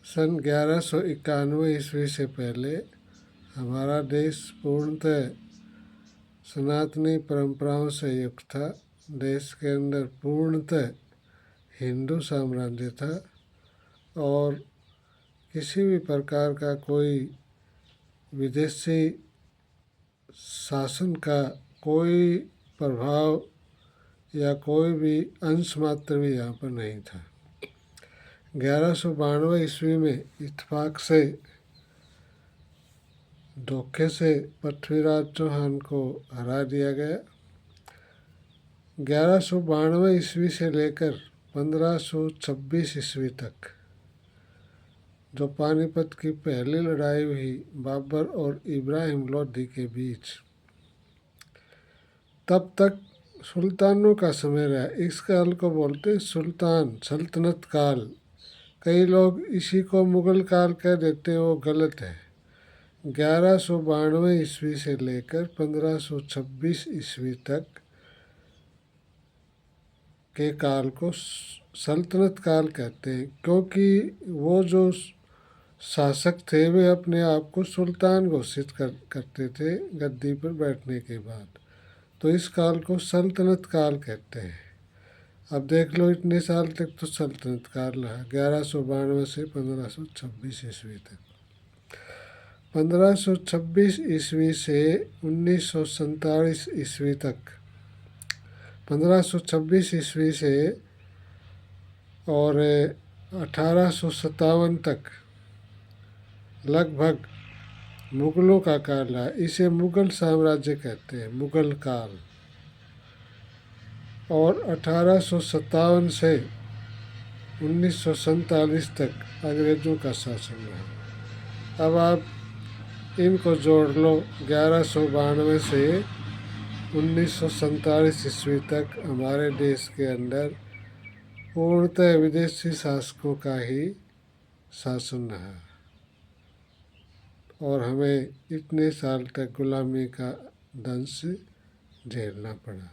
सन 1191 ईस्वी से पहले हमारा देश पूर्णतः सनातनी परंपराओं से युक्त था। देश के अंदर पूर्णतः हिंदू साम्राज्य था और किसी भी प्रकार का कोई विदेशी शासन का कोई प्रभाव या कोई भी अंश मात्र भी यहाँ पर नहीं था। 1192 ईस्वी में इत्तेफाक से धोखे से पृथ्वीराज चौहान को हरा दिया गया। 1192 ईस्वी से लेकर 1526 ईस्वी तक जो पानीपत की पहली लड़ाई हुई बाबर और इब्राहिम लोदी के बीच, तब तक सुल्तानों का समय रहा। इस काल को बोलते हैं सुल्तान सल्तनत काल। कई लोग इसी को मुग़ल काल कह देते हैं, वो गलत है। 1192 ईस्वी से लेकर 1526 ईस्वी तक के काल को सल्तनत काल कहते हैं, क्योंकि वो जो शासक थे वे अपने आप को सुल्तान घोषित करते थे गद्दी पर बैठने के बाद, तो इस काल को सल्तनत काल कहते हैं। अब देख लो इतने साल तक तो सल्तनत काल रहा, 1192 से 1526 ईस्वी तक। 1526 ईस्वी से 1947 ईस्वी तक, 1526 ईस्वी से और 1857 तक लगभग मुग़लों का काल रहा। इसे मुग़ल साम्राज्य कहते हैं, मुग़ल काल। और 1857 से 1947 तक अंग्रेज़ों का शासन रहा। अब आप इनको जोड़ लो, 1192 से 1947 ईस्वी तक हमारे देश के अंदर पूर्णतः विदेशी शासकों का ही शासन रहा और हमें इतने साल तक गुलामी का दंश झेलना पड़ा।